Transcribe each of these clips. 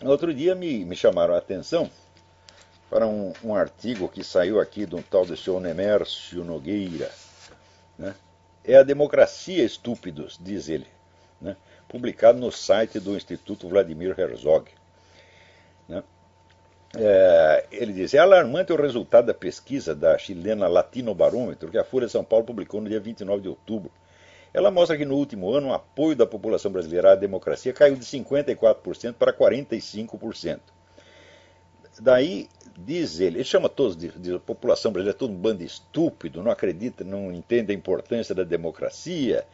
Outro dia me chamaram a atenção para um artigo que saiu aqui de um tal de senhor Nemércio Nogueira, né? É a Democracia, Estúpidos, diz ele, né? Publicado no site do Instituto Vladimir Herzog. Né? Ele diz: é alarmante o resultado da pesquisa da chilena Latinobarômetro que a Folha de São Paulo publicou no dia 29 de outubro. Ela mostra que no último ano o apoio da população brasileira à democracia caiu de 54% para 45%. Daí, diz ele chama todos de população brasileira, todo um bando estúpido, não acredita, não entende a importância da democracia,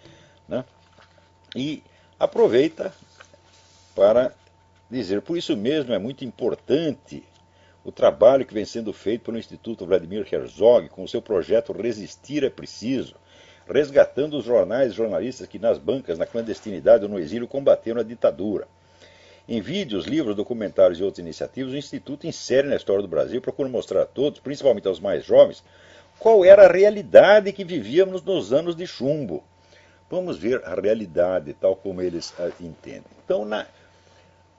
né? E aproveita para dizer, por isso mesmo é muito importante o trabalho que vem sendo feito pelo Instituto Vladimir Herzog com o seu projeto Resistir é Preciso, resgatando os jornais e jornalistas que nas bancas, na clandestinidade ou no exílio combateram a ditadura. Em vídeos, livros, documentários e outras iniciativas, o Instituto insere na história do Brasil e procura mostrar a todos, principalmente aos mais jovens, qual era a realidade que vivíamos nos anos de chumbo. Vamos ver a realidade tal como eles a entendem. Então,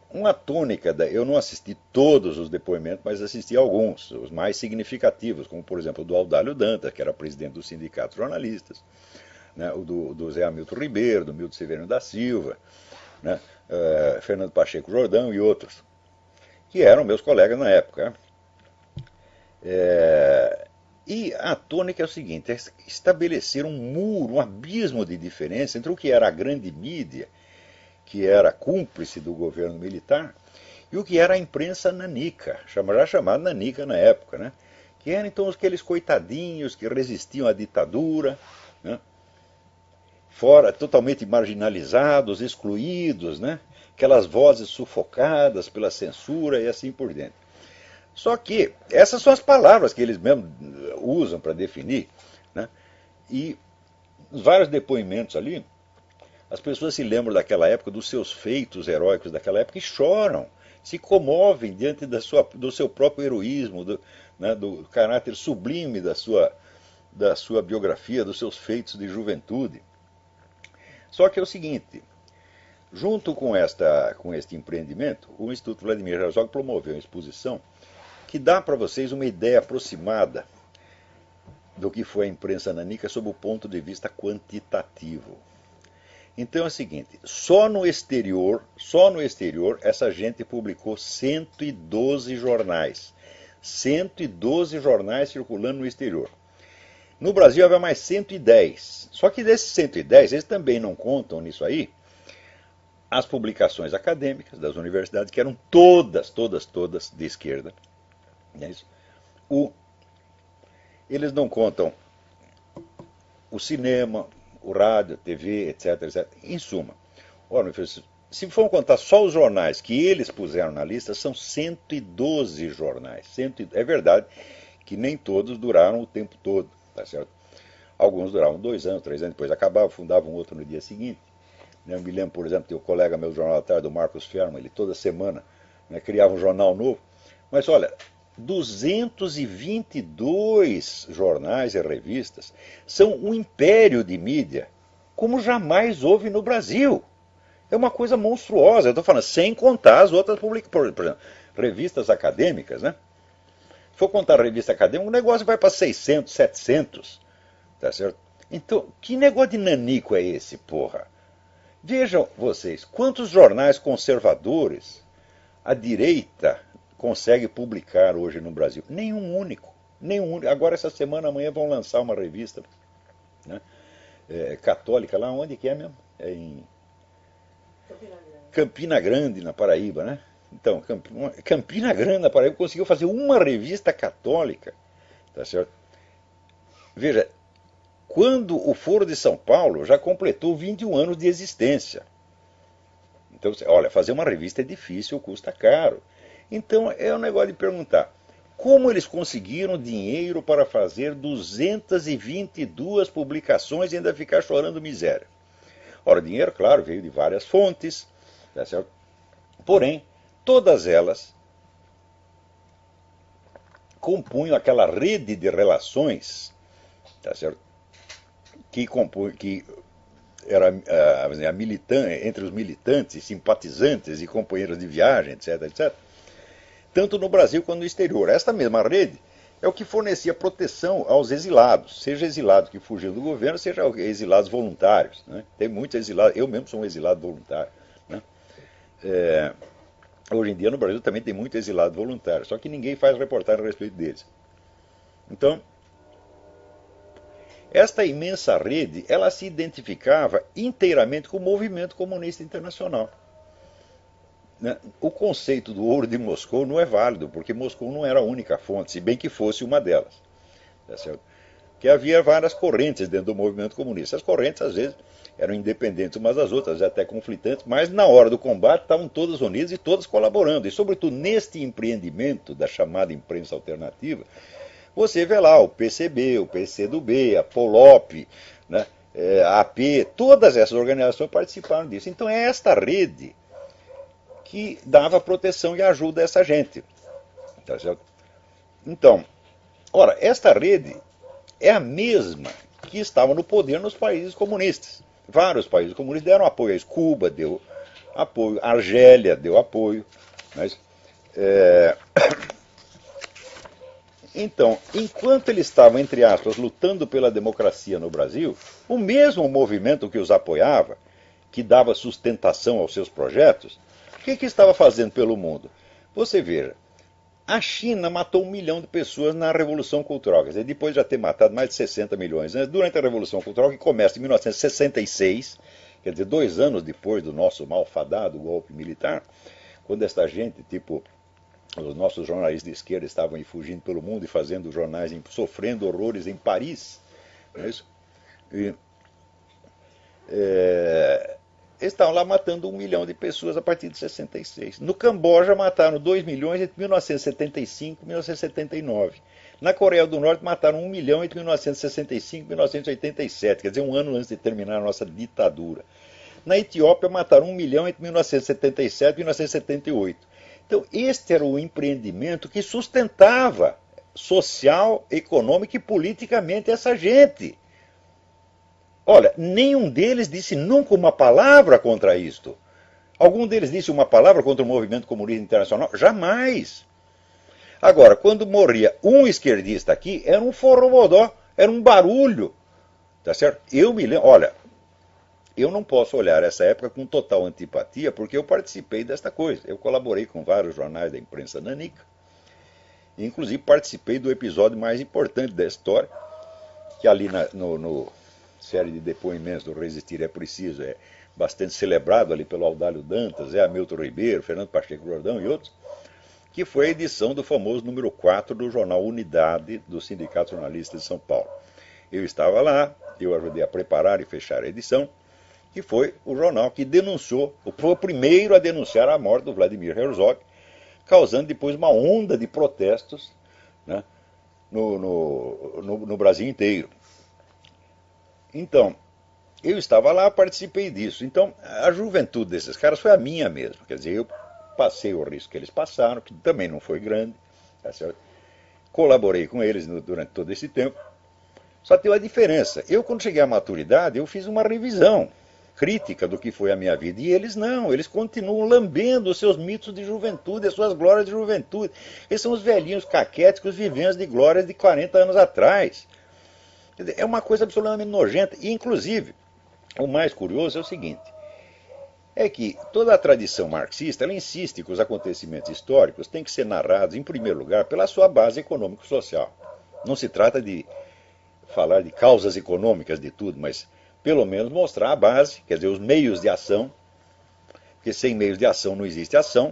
uma tônica, eu não assisti todos os depoimentos, mas assisti alguns, os mais significativos, como por exemplo o do Audálio Dantas, que era presidente do Sindicato de Jornalistas, né, o do Zé Hamilton Ribeiro, do Milton Severino da Silva, né, Fernando Pacheco Jordão e outros, que eram meus colegas na época. E a tônica é o seguinte: é estabelecer um muro, um abismo de diferença entre o que era a grande mídia, que era cúmplice do governo militar, e o que era a imprensa nanica, já chamada nanica na época, né? Que eram então aqueles coitadinhos que resistiam à ditadura, né? Fora, totalmente marginalizados, excluídos, né? Aquelas vozes sufocadas pela censura e assim por diante. Só que essas são as palavras que eles mesmos usam para definir, né? E nos vários depoimentos ali, as pessoas se lembram daquela época, dos seus feitos heróicos daquela época e choram, se comovem diante do seu próprio heroísmo, né, do caráter sublime da sua biografia, dos seus feitos de juventude. Só que é o seguinte: junto com este empreendimento, o Instituto Vladimir Herzog promoveu uma exposição que dá para vocês uma ideia aproximada do que foi a imprensa nanica sob o ponto de vista quantitativo. Então é o seguinte: só no exterior, essa gente publicou 112 jornais. 112 jornais circulando no exterior. No Brasil havia mais 110. Só que desses 110, eles também não contam nisso aí as publicações acadêmicas das universidades, que eram todas de esquerda. É isso. Eles não contam o cinema, o rádio, a TV, etc, etc. Em suma, olha, se for contar só os jornais que eles puseram na lista, são 112 jornais. É verdade que nem todos duraram o tempo todo, tá certo? Alguns duravam 2 anos, 3 anos, depois acabavam, fundavam outro no dia seguinte. Eu me lembro, por exemplo, tem o colega meu do Jornal da Tarde, o Marcos Ferma, ele toda semana, né, criava um jornal novo. Mas olha, 222 jornais e revistas são um império de mídia como jamais houve no Brasil. É uma coisa monstruosa. Eu estou falando sem contar as outras publicações, por exemplo, revistas acadêmicas, né? Se for contar a revista acadêmica, o negócio vai para 600, 700, tá certo? Então, que negócio de nanico é esse, porra? Vejam vocês, quantos jornais conservadores a direita consegue publicar hoje no Brasil? Nenhum único. Nenhum único. Agora, essa semana, amanhã, vão lançar uma revista, né, católica, lá onde que é mesmo? É em Campina Grande, na Paraíba, né? Então, Campina Grande, na Paraíba, conseguiu fazer uma revista católica, tá certo? Veja, quando o Foro de São Paulo já completou 21 anos de existência. Então, olha, fazer uma revista é difícil, custa caro. Então, é um negócio de perguntar: como eles conseguiram dinheiro para fazer 222 publicações e ainda ficar chorando miséria? Ora, o dinheiro, claro, veio de várias fontes, tá certo? Porém, todas elas compunham aquela rede de relações, tá certo? Que era entre os militantes, simpatizantes e companheiros de viagem, etc, etc, tanto no Brasil quanto no exterior. Esta mesma rede é o que fornecia proteção aos exilados, seja exilados que fugiam do governo, seja exilados voluntários. Né? Tem muitos exilados, eu mesmo sou um exilado voluntário. Né? Hoje em dia no Brasil também tem muito exilado voluntário, só que ninguém faz reportagem a respeito deles. Então, esta imensa rede, ela se identificava inteiramente com o movimento comunista internacional. O conceito do ouro de Moscou não é válido, porque Moscou não era a única fonte, se bem que fosse uma delas. Tá certo? Que havia várias correntes dentro do movimento comunista. As correntes, às vezes, eram independentes umas das outras, até conflitantes, mas na hora do combate estavam todas unidas e todas colaborando. E, sobretudo, neste empreendimento da chamada imprensa alternativa, você vê lá o PCB, o PCdoB, a POLOP, né, a AP, todas essas organizações participaram disso. Então é esta rede que dava proteção e ajuda a essa gente. Tá certo? Então, ora, esta rede é a mesma que estava no poder nos países comunistas. Vários países comunistas deram apoio a isso. Cuba deu apoio, a Argélia deu apoio. Mas, então, enquanto eles estavam, entre aspas, lutando pela democracia no Brasil, o mesmo movimento que os apoiava, que dava sustentação aos seus projetos, o que estava fazendo pelo mundo? Você veja, a China matou 1 milhão de pessoas na Revolução Cultural, quer dizer, depois de já ter matado mais de 60 milhões, né? Durante a Revolução Cultural, que começa em 1966, quer dizer, 2 anos depois do nosso malfadado golpe militar, quando esta gente, tipo, os nossos jornalistas de esquerda estavam fugindo pelo mundo e fazendo jornais, sofrendo horrores em Paris, não é isso? E, eles estavam lá matando 1 milhão de pessoas a partir de 66. No Camboja mataram 2 milhões entre 1975 e 1979. Na Coreia do Norte mataram 1 milhão entre 1965 e 1987, quer dizer, um ano antes de terminar a nossa ditadura. Na Etiópia mataram 1 milhão entre 1977 e 1978. Então, este era o empreendimento que sustentava social, econômica e politicamente essa gente. Olha, nenhum deles disse nunca uma palavra contra isto. Algum deles disse uma palavra contra o movimento comunista internacional? Jamais. Agora, quando morria um esquerdista aqui, era um forrobodó, era um barulho. Tá certo? Eu me lembro, olha, eu não posso olhar essa época com total antipatia, porque eu participei desta coisa. Eu colaborei com vários jornais da imprensa nanica. Inclusive participei do episódio mais importante da história, que ali no série de depoimentos do Resistir é Preciso é bastante celebrado ali pelo Audálio Dantas, Hamilton Ribeiro, Fernando Pacheco Jordão e outros, que foi a edição do famoso número 4 do jornal Unidade do Sindicato Jornalista de São Paulo. Eu estava lá, eu ajudei a preparar e fechar a edição, que foi o jornal que denunciou, foi o primeiro a denunciar a morte do Vladimir Herzog, causando depois uma onda de protestos, né, no Brasil inteiro. Então, eu estava lá, participei disso. Então, a juventude desses caras foi a minha mesmo. Quer dizer, eu passei o risco que eles passaram, que também não foi grande. Tá certo? Colaborei com eles durante todo esse tempo. Só tem uma diferença. Eu, quando cheguei à maturidade, eu fiz uma revisão crítica do que foi a minha vida. E eles não, eles continuam lambendo os seus mitos de juventude, as suas glórias de juventude. Eles são os velhinhos caquéticos vivendo de glórias de 40 anos atrás. É uma coisa absolutamente nojenta. E, inclusive, o mais curioso é o seguinte, é que toda a tradição marxista ela insiste que os acontecimentos históricos têm que ser narrados, em primeiro lugar, pela sua base econômico-social. Não se trata de falar de causas econômicas de tudo, mas pelo menos mostrar a base, quer dizer, os meios de ação, porque sem meios de ação não existe ação,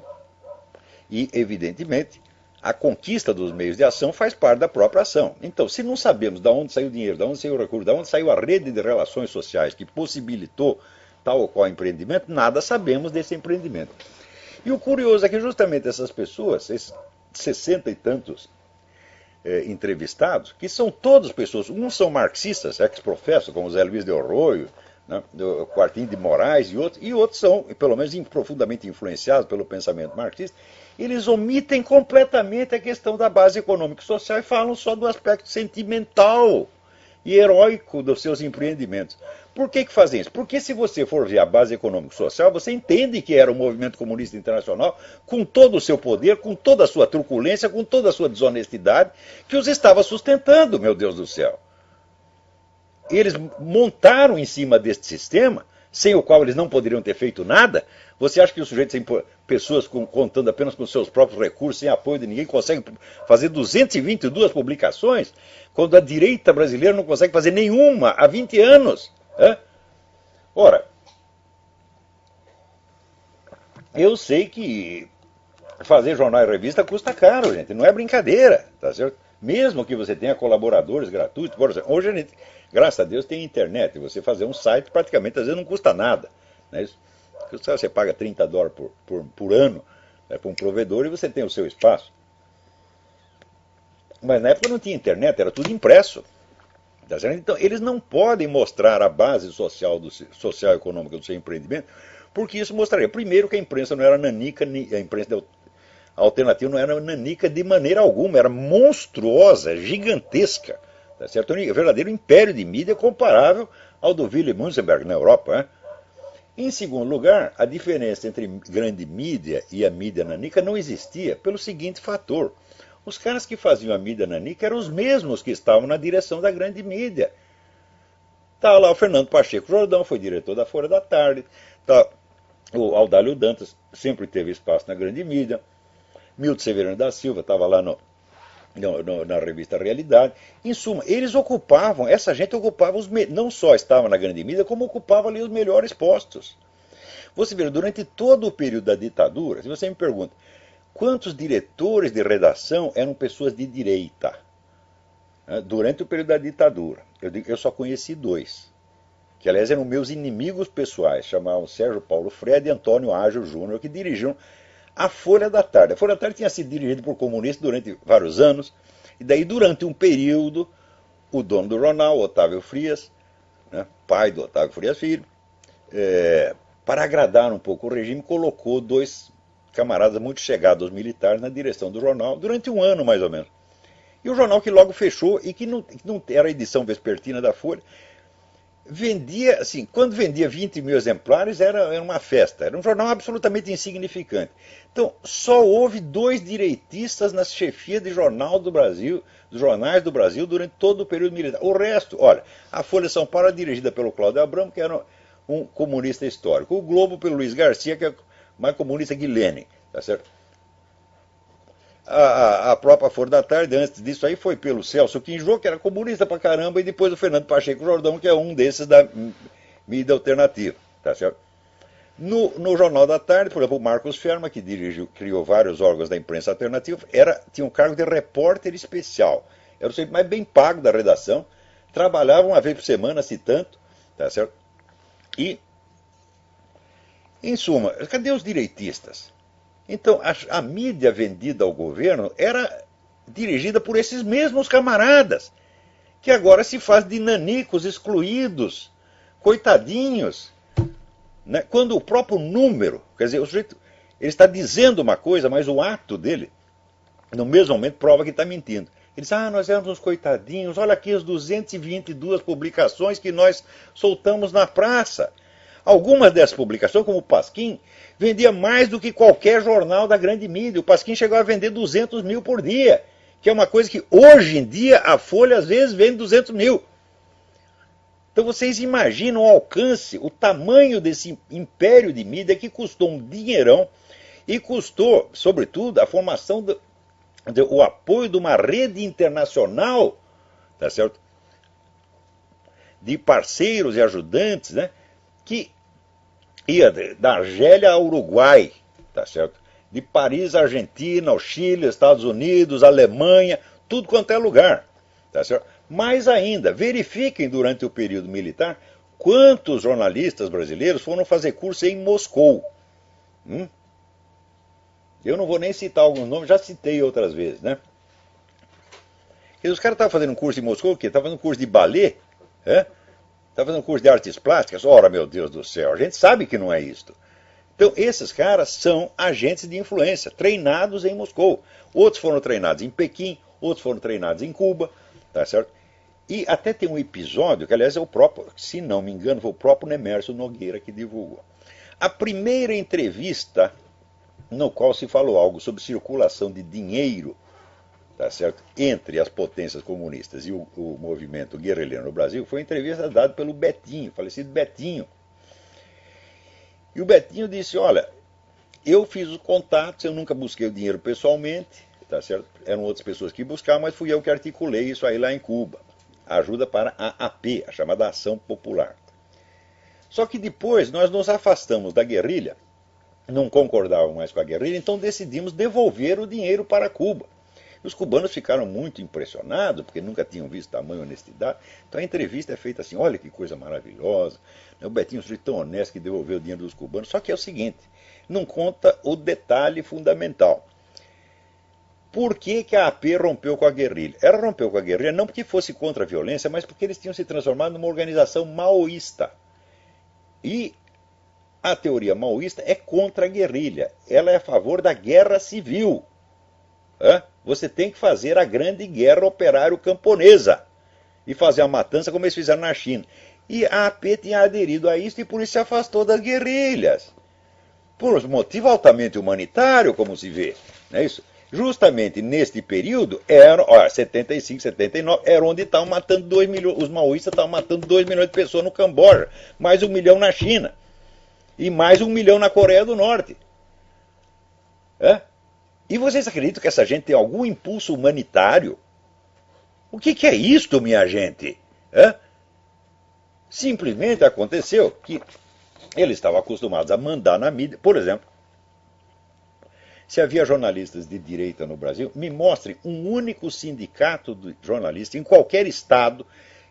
e, evidentemente, a conquista dos meios de ação faz parte da própria ação. Então, se não sabemos de onde saiu o dinheiro, de onde saiu o recurso, de onde saiu a rede de relações sociais que possibilitou tal ou qual empreendimento, nada sabemos desse empreendimento. E o curioso é que justamente essas pessoas, esses 60 e tantos entrevistados, que são todas pessoas, uns são marxistas, ex-professor, como Zé Luiz de Arroio, né, do Quartim de Moraes e outros são, pelo menos, profundamente influenciados pelo pensamento marxista, eles omitem completamente a questão da base econômica e social e falam só do aspecto sentimental e heróico dos seus empreendimentos. Por que fazem isso? Porque se você for ver a base econômico-social, você entende que era o movimento comunista internacional, com todo o seu poder, com toda a sua truculência, com toda a sua desonestidade, que os estava sustentando, meu Deus do céu. Eles montaram em cima deste sistema, sem o qual eles não poderiam ter feito nada. Você acha que o sujeito, sem pessoas contando apenas com seus próprios recursos, sem apoio de ninguém, consegue fazer 222 publicações, quando a direita brasileira não consegue fazer nenhuma há 20 anos? Ora, eu sei que fazer jornal e revista custa caro, gente, não é brincadeira, tá certo? Mesmo que você tenha colaboradores gratuitos, por exemplo, hoje a gente, graças a Deus, tem internet, você fazer um site praticamente às vezes não custa nada, não é isso? Você paga $30 por ano, né, para um provedor e você tem o seu espaço. Mas na época não tinha internet, era tudo impresso. Tá certo? Então, eles não podem mostrar a base social e econômica do seu empreendimento, porque isso mostraria, primeiro, que a imprensa não era nanica, a imprensa alternativa não era nanica de maneira alguma, era monstruosa, gigantesca. Tá certo? Um verdadeiro império de mídia comparável ao do Willy Münzenberg na Europa. Né? Em segundo lugar, a diferença entre grande mídia e a mídia nanica não existia pelo seguinte fator. Os caras que faziam a mídia nanica eram os mesmos que estavam na direção da grande mídia. Estava lá o Fernando Pacheco Jordão, foi diretor da Folha da Tarde. Tá, o Audálio Dantas sempre teve espaço na grande mídia. Milton Severino da Silva estava lá na revista Realidade. Em suma, eles ocupavam, essa gente ocupava não só estava na grande mídia, como ocupava ali os melhores postos. Você vê, durante todo o período da ditadura, se você me pergunta, quantos diretores de redação eram pessoas de direita? Durante o período da ditadura, eu só conheci 2, que aliás eram meus inimigos pessoais, chamavam Sérgio Paulo Freire e Antônio Ágio Júnior, que dirigiam a Folha da Tarde. A Folha da Tarde tinha sido dirigida por comunistas durante vários anos, e daí durante um período, o dono do jornal, Otávio Frias, né, pai do Otávio Frias Filho, para agradar um pouco o regime, colocou 2 camaradas muito chegados aos militares na direção do jornal, durante um ano mais ou menos. E o jornal que logo fechou e que não era a edição vespertina da Folha, vendia, assim, quando vendia 20 mil exemplares era uma festa, era um jornal absolutamente insignificante. Então, só houve 2 direitistas na chefia de jornal do Brasil, dos jornais do Brasil durante todo o período militar. O resto, olha, a Folha de São Paulo era dirigida pelo Cláudio Abramo, que era um comunista histórico. O Globo pelo Luiz Garcia, que é mais comunista que Lenin, tá certo? A própria Folha da Tarde, antes disso aí, foi pelo Celso Quinjô, que era comunista pra caramba, e depois o Fernando Pacheco Jordão, que é um desses da mídia alternativa, tá certo? No Jornal da Tarde, por exemplo, o Marcos Ferma, que criou vários órgãos da imprensa alternativa, tinha um cargo de repórter especial. Era o sujeito mais bem pago da redação, trabalhava uma vez por semana, se tanto, tá certo? E, em suma, cadê os direitistas? Então, a mídia vendida ao governo era dirigida por esses mesmos camaradas, que agora se faz de nanicos, excluídos, coitadinhos. Né? Quando o próprio número, quer dizer, o sujeito ele está dizendo uma coisa, mas o ato dele, no mesmo momento, prova que está mentindo. Ele diz, nós éramos uns coitadinhos, olha aqui as 222 publicações que nós soltamos na praça. Algumas dessas publicações, como o Pasquim, vendia mais do que qualquer jornal da grande mídia. O Pasquim chegou a vender 200 mil por dia, que é uma coisa que hoje em dia a Folha às vezes vende 200 mil. Então vocês imaginam o alcance, o tamanho desse império de mídia que custou um dinheirão e custou, sobretudo, a formação, o apoio de uma rede internacional, tá certo? De parceiros e ajudantes, né? Que ia da Argélia ao Uruguai, tá certo? De Paris, Argentina, ao Chile, Estados Unidos, Alemanha, tudo quanto é lugar, tá certo? Mais ainda, verifiquem durante o período militar quantos jornalistas brasileiros foram fazer curso em Moscou. Eu não vou nem citar alguns nomes, já citei outras vezes, né? E os caras estavam fazendo um curso em Moscou, o quê? Estavam fazendo um curso de ballet, Está fazendo um curso de artes plásticas? Ora, meu Deus do céu, a gente sabe que não é isto. Então, esses caras são agentes de influência, treinados em Moscou. Outros foram treinados em Pequim, outros foram treinados em Cuba, tá certo? E até tem um episódio, que aliás é o próprio, se não me engano, foi o próprio Nemércio Nogueira que divulgou. A primeira entrevista no qual se falou algo sobre circulação de dinheiro, tá certo, entre as potências comunistas e o movimento guerrilheiro no Brasil, foi uma entrevista dada pelo Betinho, falecido Betinho. E o Betinho disse, olha, eu fiz os contatos, eu nunca busquei o dinheiro pessoalmente, tá certo? Eram outras pessoas que buscavam, mas fui eu que articulei isso aí lá em Cuba. Ajuda para a AP, a chamada Ação Popular. Só que depois nós nos afastamos da guerrilha, não concordávamos mais com a guerrilha, então decidimos devolver o dinheiro para Cuba. Os cubanos ficaram muito impressionados, porque nunca tinham visto tamanha honestidade. Então a entrevista é feita assim, olha que coisa maravilhosa. O Betinho foi tão honesto que devolveu o dinheiro dos cubanos. Só que é o seguinte, não conta o detalhe fundamental. Por que, que a AP rompeu com a guerrilha? Ela rompeu com a guerrilha não porque fosse contra a violência, mas porque eles tinham se transformado numa organização maoísta. E a teoria maoísta é contra a guerrilha. Ela é a favor da guerra civil. Você tem que fazer a grande guerra operário-camponesa e fazer a matança como eles fizeram na China. E a AP tinha aderido a isso e por isso se afastou das guerrilhas. Por um motivo altamente humanitário, como se vê. Não é isso? Justamente neste período, 75, 79, era onde estavam matando 2 milhões, os maoístas estavam matando 2 milhões de pessoas no Camboja, mais 1 milhão na China e mais 1 milhão na Coreia do Norte. E vocês acreditam que essa gente tem algum impulso humanitário? O que é isto, minha gente? Simplesmente aconteceu que eles estavam acostumados a mandar na mídia. Por exemplo, se havia jornalistas de direita no Brasil, me mostrem um único sindicato de jornalistas em qualquer estado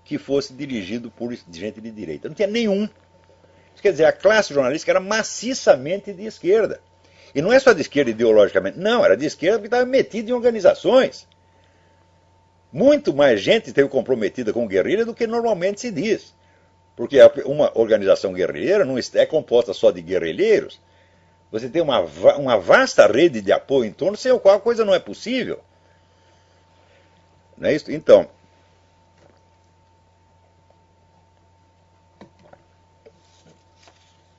que fosse dirigido por gente de direita. Não tinha nenhum. Isso quer dizer, a classe jornalística era maciçamente de esquerda. E não é só de esquerda ideologicamente, não, era de esquerda porque estava metida em organizações. Muito mais gente esteve comprometida com guerrilha do que normalmente se diz. Porque uma organização guerrilheira não é composta só de guerrilheiros. Você tem uma vasta rede de apoio em torno, sem o qual a coisa não é possível. Não é isso? Então,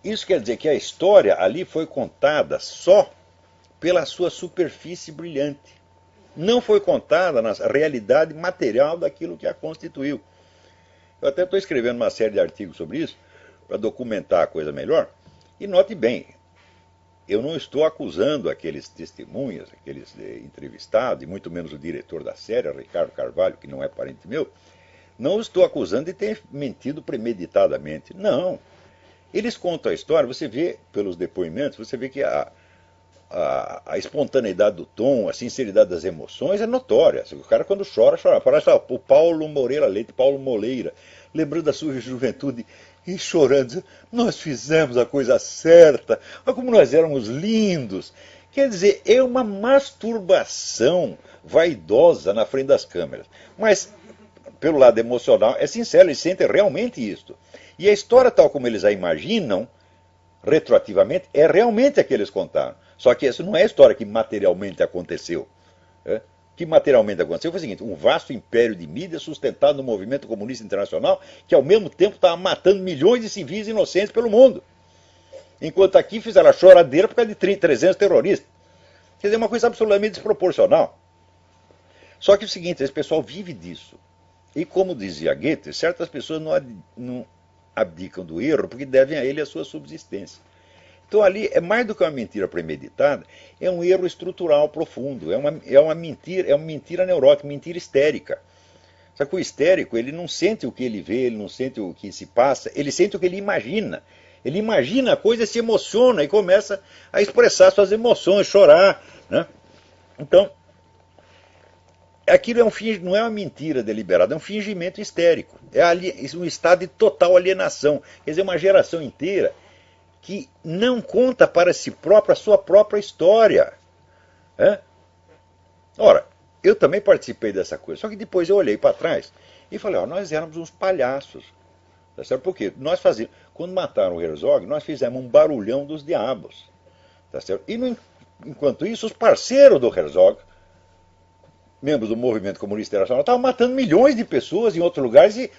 isso quer dizer que a história ali foi contada só pela sua superfície brilhante. Não foi contada na realidade material daquilo que a constituiu. Eu até estou escrevendo uma série de artigos sobre isso, para documentar a coisa melhor. E note bem, eu não estou acusando aqueles testemunhas, aqueles entrevistados, e muito menos o diretor da série, Ricardo Carvalho, que não é parente meu, não estou acusando de ter mentido premeditadamente. Não. Eles contam a história, você vê pelos depoimentos, você vê que a espontaneidade do tom, a sinceridade das emoções é notória. O cara quando chora, chora. Parece o Paulo Moreira Leite, Paulo Moleira, lembrando da sua juventude e chorando, nós fizemos a coisa certa, olha como nós éramos lindos. Quer dizer, é uma masturbação vaidosa na frente das câmeras. Mas, pelo lado emocional, é sincero, eles sentem realmente isto. E a história tal como eles a imaginam, retroativamente, é realmente a que eles contaram. Só que isso não é a história que materialmente aconteceu. O que materialmente aconteceu foi o seguinte, um vasto império de mídia sustentado no movimento comunista internacional que ao mesmo tempo estava matando milhões de civis inocentes pelo mundo. Enquanto aqui fizeram a choradeira por causa de 300 terroristas. Quer dizer, uma coisa absolutamente desproporcional. Só que é o seguinte, esse pessoal vive disso. E como dizia Goethe, certas pessoas não abdicam do erro porque devem a ele a sua subsistência. Então ali é mais do que uma mentira premeditada, é um erro estrutural profundo, é uma mentira neurótica, mentira histérica. Só que o histérico, ele não sente o que ele vê, ele não sente o que se passa, ele sente o que ele imagina. Ele imagina a coisa, se emociona e começa a expressar suas emoções, chorar. Né? Então, aquilo não é uma mentira deliberada, é um fingimento histérico. É um estado de total alienação. Quer dizer, uma geração inteira que não conta para si própria a sua própria história. Ora, eu também participei dessa coisa, só que depois eu olhei para trás e falei, nós éramos uns palhaços. Tá certo? Por quê? Quando mataram o Herzog, nós fizemos um barulhão dos diabos. Tá certo? E enquanto isso, os parceiros do Herzog, membros do movimento comunista internacional estavam matando milhões de pessoas em outros lugares e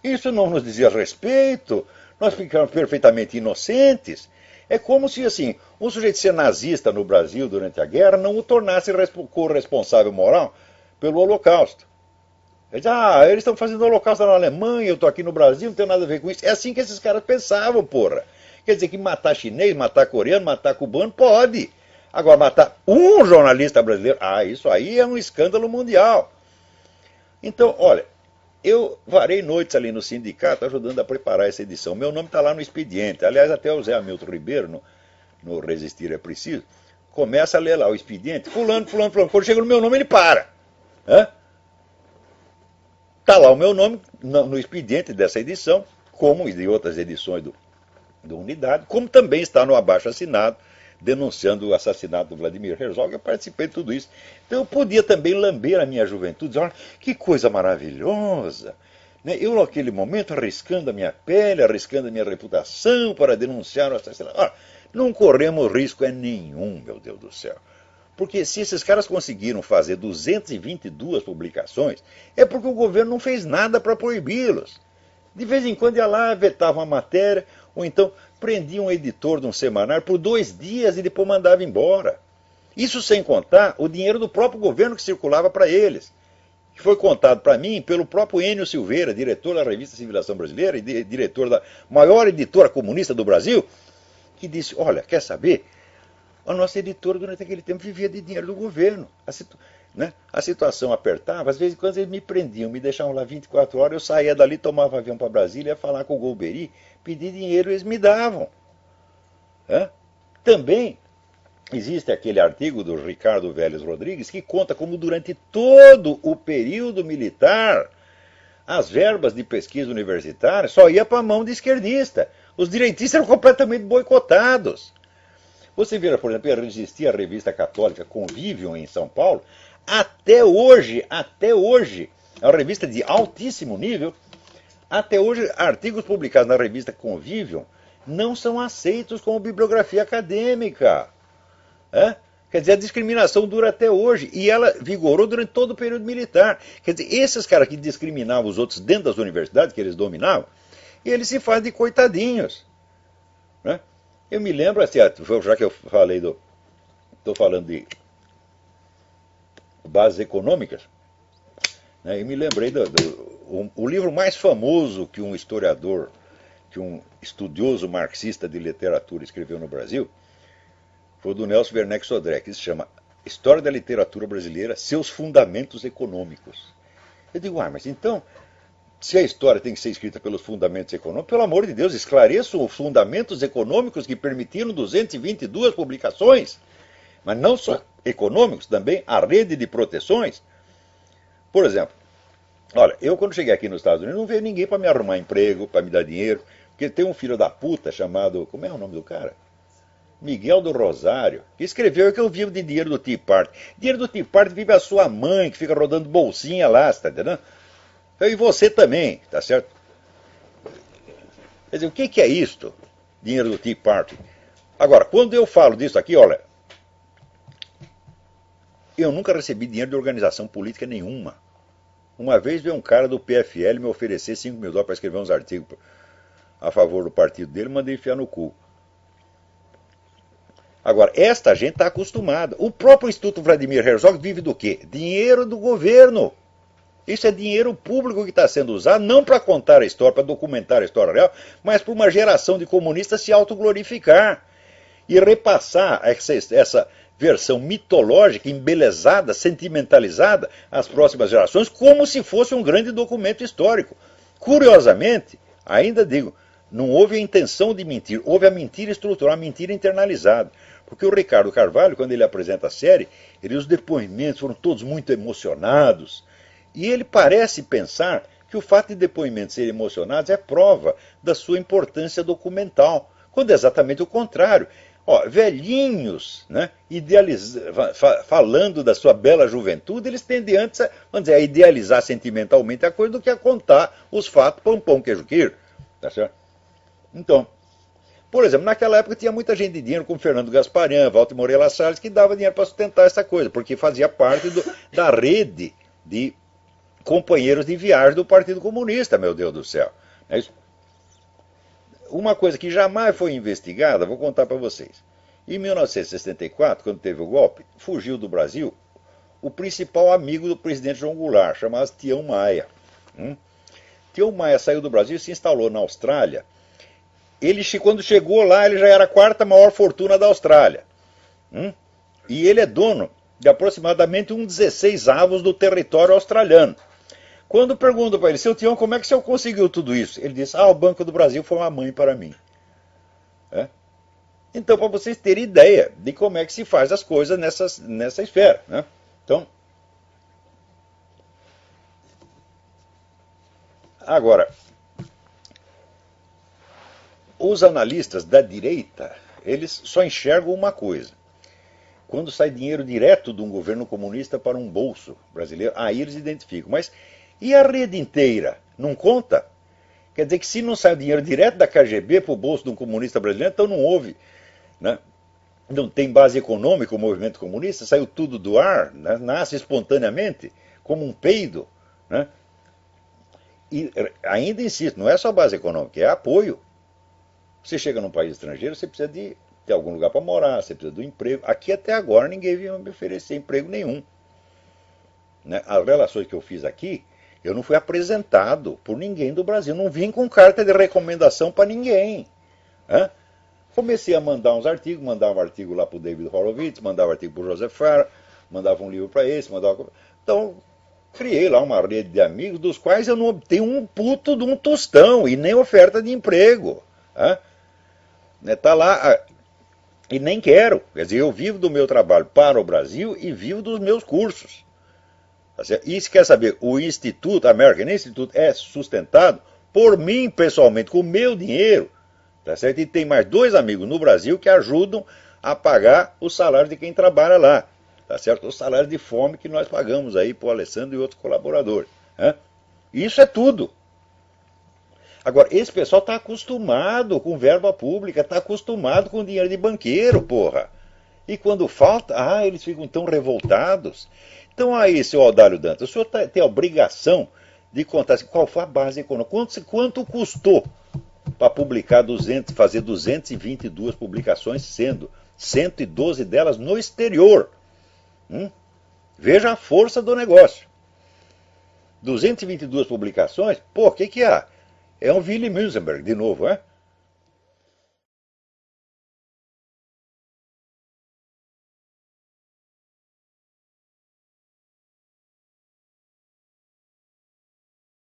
isso não nos dizia respeito, nós ficamos perfeitamente inocentes. É como se, assim, um sujeito ser nazista no Brasil durante a guerra não o tornasse corresponsável moral pelo Holocausto. Ele diz, eles estão fazendo Holocausto na Alemanha, eu estou aqui no Brasil, não tenho nada a ver com isso. É assim que esses caras pensavam, porra. Quer dizer que matar chinês, matar coreano, matar cubano, pode. Agora, matar um jornalista brasileiro, isso aí é um escândalo mundial. Então, olha, eu varei noites ali no sindicato ajudando a preparar essa edição. Meu nome está lá no expediente. Aliás, até o Zé Hamilton Ribeiro, no Resistir é Preciso, começa a ler lá o expediente. Fulano, fulano, fulano. Quando chega no meu nome, ele para. Está lá o meu nome no expediente dessa edição, como de outras edições do Unidade, como também está no abaixo-assinado, denunciando o assassinato do Vladimir Herzog. Eu participei de tudo isso. Então eu podia também lamber a minha juventude, dizer, olha, que coisa maravilhosa. Eu, naquele momento, arriscando a minha pele, arriscando a minha reputação para denunciar o assassinato. Olha, não corremos risco nenhum, meu Deus do céu. Porque se esses caras conseguiram fazer 222 publicações, é porque o governo não fez nada para proibi-los. De vez em quando ia lá, vetava uma matéria, ou então prendia um editor de um semanário por 2 dias e depois mandava embora. Isso sem contar o dinheiro do próprio governo que circulava para eles. Que foi contado para mim pelo próprio Enio Silveira, diretor da revista Civilização Brasileira e diretor da maior editora comunista do Brasil, que disse, olha, quer saber? A nossa editora durante aquele tempo vivia de dinheiro do governo. A situação apertava, às vezes quando eles me prendiam, me deixavam lá 24 horas, eu saía dali, tomava avião para Brasília, ia falar com o Golbery, pedir dinheiro, eles me davam. Também existe aquele artigo do Ricardo Vélez Rodrigues que conta como durante todo o período militar as verbas de pesquisa universitária só ia para a mão de esquerdista. Os direitistas eram completamente boicotados. Você vira, por exemplo, existia a revista católica Convívio em São Paulo. Até hoje, é uma revista de altíssimo nível. Até hoje, artigos publicados na revista Convívio não são aceitos como bibliografia acadêmica. Quer dizer, a discriminação dura até hoje. E ela vigorou durante todo o período militar. Quer dizer, esses caras que discriminavam os outros dentro das universidades, que eles dominavam, eles se fazem de coitadinhos. Eu me lembro, assim, já que eu falei estou falando de bases econômicas, eu me lembrei o livro mais famoso que um historiador, que um estudioso marxista de literatura escreveu no Brasil, foi o do Nelson Werneck Sodré, que se chama História da Literatura Brasileira, Seus Fundamentos Econômicos. Eu digo, mas então, se a história tem que ser escrita pelos fundamentos econômicos, pelo amor de Deus, esclareçam os fundamentos econômicos que permitiram 222 publicações. Mas não só econômicos, também a rede de proteções. Por exemplo, olha, eu quando cheguei aqui nos Estados Unidos não veio ninguém para me arrumar emprego, para me dar dinheiro, porque tem um filho da puta chamado, como é o nome do cara? Miguel do Rosário, que escreveu que eu vivo de dinheiro do Tea Party. Dinheiro do Tea Party vive a sua mãe, que fica rodando bolsinha lá, você tá entendendo? E você também, tá certo? Quer dizer, o que é isto? Dinheiro do Tea Party. Agora, quando eu falo disso aqui, olha, eu nunca recebi dinheiro de organização política nenhuma. Uma vez veio um cara do PFL me oferecer $5.000 para escrever uns artigos a favor do partido dele, mandei enfiar no cu. Agora, esta gente está acostumada. O próprio Instituto Vladimir Herzog vive do quê? Dinheiro do governo. Isso é dinheiro público que está sendo usado, não para contar a história, para documentar a história real, mas para uma geração de comunistas se autoglorificar e repassar essa versão mitológica, embelezada, sentimentalizada às próximas gerações, como se fosse um grande documento histórico. Curiosamente, ainda digo, não houve a intenção de mentir, houve a mentira estrutural, a mentira internalizada. Porque o Ricardo Carvalho, quando ele apresenta a série, os depoimentos foram todos muito emocionados. E ele parece pensar que o fato de depoimentos serem emocionados é prova da sua importância documental, quando é exatamente o contrário. Velhinhos, falando da sua bela juventude, eles tendem antes a idealizar sentimentalmente a coisa do que a contar os fatos pão, pão, queijo, queijo. Tá certo? Então, Por exemplo, naquela época tinha muita gente de dinheiro, como Fernando Gasparian, Walter Moreira Salles, que dava dinheiro para sustentar essa coisa, porque fazia parte da rede de companheiros de viagem do Partido Comunista, meu Deus do céu. É isso. Uma coisa que jamais foi investigada, vou contar para vocês. Em 1964, quando teve o golpe, fugiu do Brasil o principal amigo do presidente João Goulart, chamado Tião Maia. Tião Maia saiu do Brasil e se instalou na Austrália. Quando chegou lá, ele já era a quarta maior fortuna da Austrália. E ele é dono de aproximadamente 1/16 do território australiano. Quando pergunto para ele, seu Tião, como é que o senhor conseguiu tudo isso? Ele disse, o Banco do Brasil foi uma mãe para mim. Então, para vocês terem ideia de como é que se faz as coisas nessa esfera. Então, agora, os analistas da direita, eles só enxergam uma coisa. Quando sai dinheiro direto de um governo comunista para um bolso brasileiro, aí eles identificam. Mas e a rede inteira? Não conta? Quer dizer que se não sai dinheiro direto da KGB para o bolso de um comunista brasileiro, então não houve. Não tem base econômica o movimento comunista, saiu tudo do ar, nasce espontaneamente, como um peido. E ainda insisto, não é só base econômica, é apoio. Você chega num país estrangeiro, você precisa de ter algum lugar para morar, você precisa do emprego. Aqui até agora ninguém veio me oferecer emprego nenhum. As relações que eu fiz aqui, eu não fui apresentado por ninguém do Brasil, não vim com carta de recomendação para ninguém. Comecei a mandar uns artigos, mandava um artigo lá para o David Horowitz, mandava um artigo para o Joseph Farah, mandava um livro para esse, mandava... Então, criei lá uma rede de amigos, dos quais eu não obtenho um puto de um tostão, e nem oferta de emprego. Tá lá, e nem quero. Quer dizer, eu vivo do meu trabalho para o Brasil e vivo dos meus cursos. E se quer saber, o Instituto, American Institute, é sustentado por mim pessoalmente, com o meu dinheiro. Tá certo? E tem mais 2 amigos no Brasil que ajudam a pagar o salário de quem trabalha lá. Tá certo? O salário de fome que nós pagamos aí para o Alessandro e outros colaboradores. Isso é tudo. Agora, esse pessoal está acostumado com verba pública, está acostumado com dinheiro de banqueiro, porra. E quando falta, eles ficam tão revoltados. Então aí, seu Audálio Dantas, o senhor tem a obrigação de contar assim, qual foi a base econômica, quanto custou para publicar fazer 222 publicações, sendo 112 delas no exterior. Veja a força do negócio. 222 publicações, o que há? É um Willy Musenberg, de novo,